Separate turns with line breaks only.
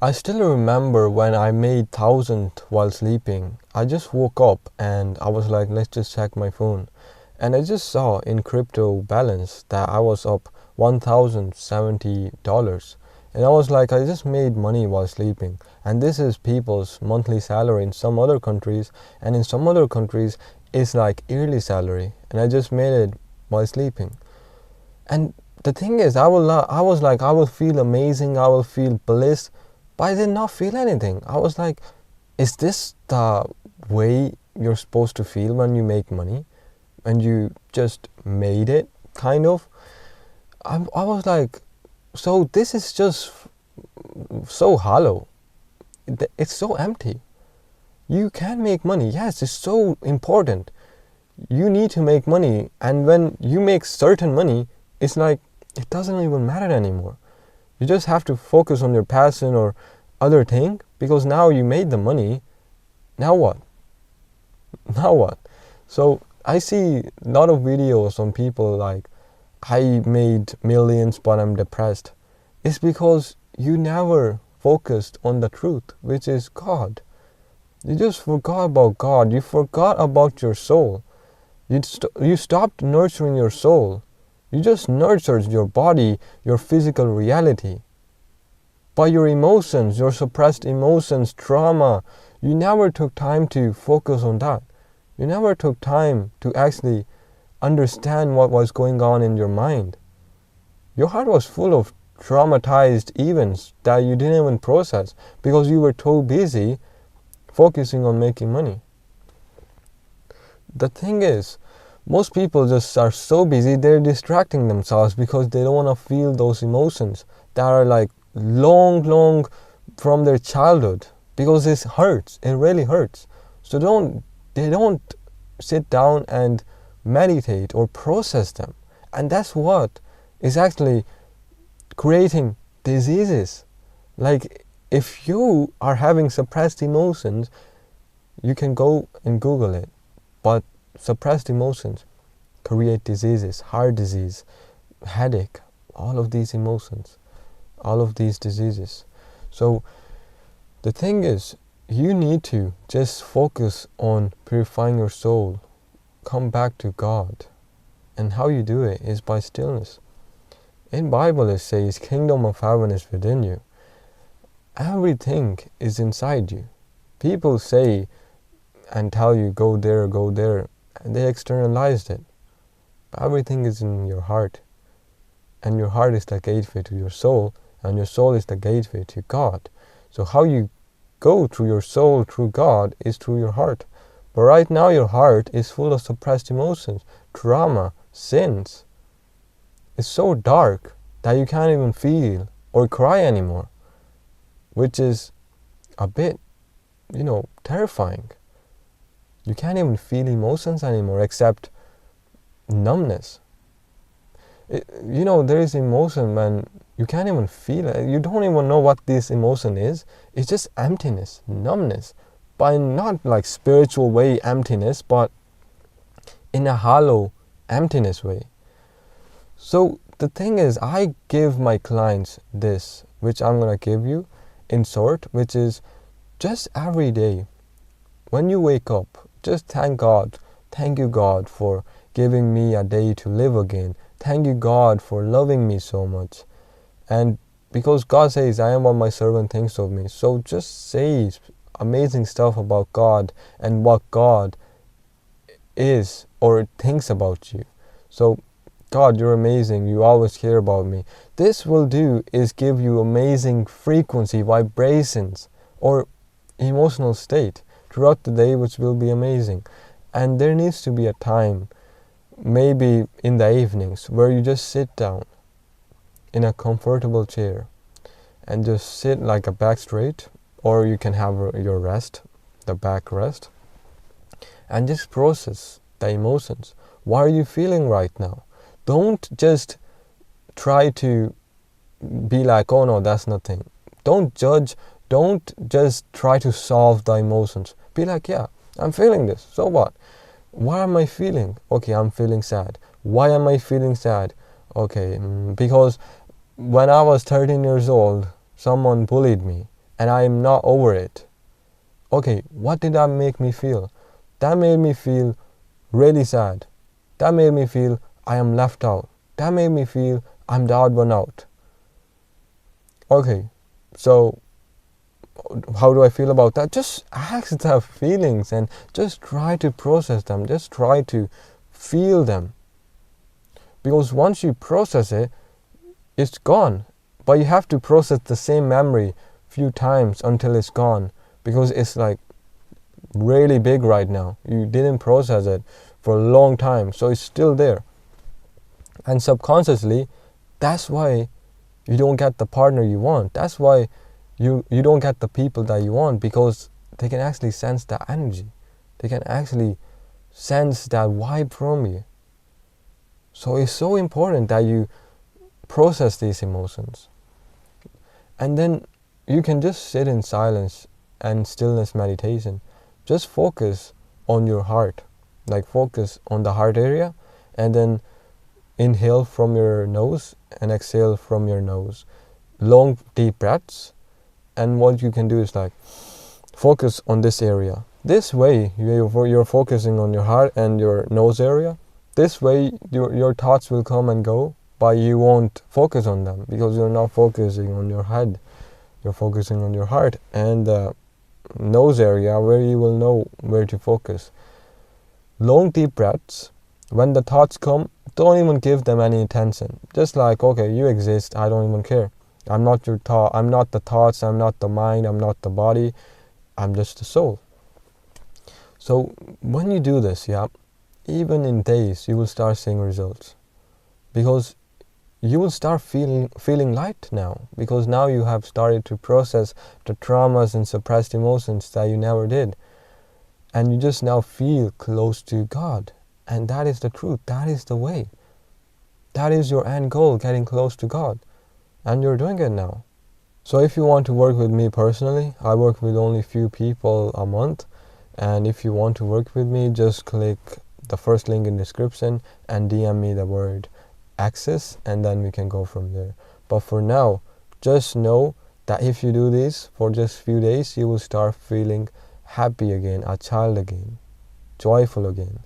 I still remember when I made 1,000 while sleeping. I just woke up and I was like, let's just check my phone. And I just saw in crypto balance that I was up $1,070. And I was like, I just made money while sleeping. And this is people's monthly salary in some other countries. And in some other countries, it's like yearly salary. And I just made it while sleeping. And the thing is, I was like, I will feel amazing, I will feel bliss, but I did not feel anything. I was like, is this the way you're supposed to feel when you make money? When you just made it, kind of? I was like, so this is just so hollow. It's so empty. You can make money. Yes, it's so important. You need to make money. And when you make certain money, it's like, it doesn't even matter anymore. You just have to focus on your passion or other thing, because now you made the money. Now what? Now what? So I see a lot of videos on people like, I made millions but I'm depressed. It's because you never focused on the truth, which is God. You just forgot about God. You forgot about your soul. You stopped nurturing your soul. You just nurtured your body, your physical reality. By your emotions, your suppressed emotions, trauma, you never took time to focus on that. You never took time to actually understand what was going on in your mind. Your heart was full of traumatized events that you didn't even process because you were too busy focusing on making money. The thing is, most people just are so busy, they're distracting themselves because they don't want to feel those emotions that are like long from their childhood, because it hurts. It really hurts. So they don't sit down and meditate or process them. And that's what is actually creating diseases. Like, if you are having suppressed emotions, you can go and Google it. But suppressed emotions create diseases, heart disease, headache, all of these emotions, all of these diseases. So the thing is, you need to just focus on purifying your soul, come back to God. And how you do it is by stillness. In Bible it says, kingdom of heaven is within you. Everything is inside you. People say and tell you, go there, and they externalized it. Everything is in your heart, and your heart is the gateway to your soul, and your soul is the gateway to God. So how you go through your soul through God is through your heart. But right now your heart is full of suppressed emotions, trauma, sins. It's so dark that you can't even feel or cry anymore, which is a bit, terrifying. You can't even feel emotions anymore except numbness. There is emotion when you can't even feel it. You don't even know what this emotion is. It's just emptiness, numbness. But not like spiritual way emptiness, but in a hollow emptiness way. So the thing is, I give my clients this, which I'm going to give you in short, which is just every day when you wake up, just thank God. Thank you, God, for giving me a day to live again. Thank you, God, for loving me so much. And because God says, I am what my servant thinks of me. So just say amazing stuff about God and what God is or thinks about you. So, God, you're amazing. You always care about me. This will do is give you amazing frequency, vibrations, or emotional state throughout the day, which will be amazing. And there needs to be a time, maybe in the evenings, where you just sit down in a comfortable chair and just sit like a back straight, or you can have your rest, the back rest, and just process the emotions. What are you feeling right now? Don't just try to be like, oh no, that's nothing. Don't judge. Don't just try to solve the emotions. Be like, yeah, I'm feeling this. So what? What am I feeling? Okay, I'm feeling sad. Why am I feeling sad? Okay, because when I was 13 years old, someone bullied me. and I'm not over it. Okay, what did that make me feel? That made me feel really sad. That made me feel I am left out. That made me feel I'm the odd one out. Okay, so how do I feel about that? Just accept feelings and just try to process them. Just try to feel them. Because once you process it, it's gone. But you have to process the same memory few times until it's gone. Because it's like really big right now. You didn't process it for a long time, so it's still there. And subconsciously, that's why you don't get the partner you want. That's why you don't get the people that you want, because they can actually sense that energy. They can actually sense that vibe from you. So it's so important that you process these emotions. And then you can just sit in silence and stillness meditation. Just focus on your heart. Like focus on the heart area, and then inhale from your nose and exhale from your nose. Long deep breaths. And what you can do is like focus on this area. This way you're focusing on your heart and your nose area. This way your thoughts will come and go, but you won't focus on them because you're not focusing on your head. You're focusing on your heart and the nose area where you will know where to focus. Long deep breaths. When the thoughts come, don't even give them any attention. Just like, okay, you exist, I don't even care. I'm not your thought, I'm not the thoughts, I'm not the mind, I'm not the body, I'm just the soul. So when you do this, even in days, you will start seeing results. Because you will start feeling light now. Because now you have started to process the traumas and suppressed emotions that you never did. And you just now feel close to God. And that is the truth. That is the way. That is your end goal, getting close to God. And you're doing it now. So if you want to work with me personally, I work with only few people a month. And if you want to work with me, just click the first link in the description and DM me the word access, and then we can go from there. But for now, just know that if you do this for just few days, you will start feeling happy again, a child again, joyful again.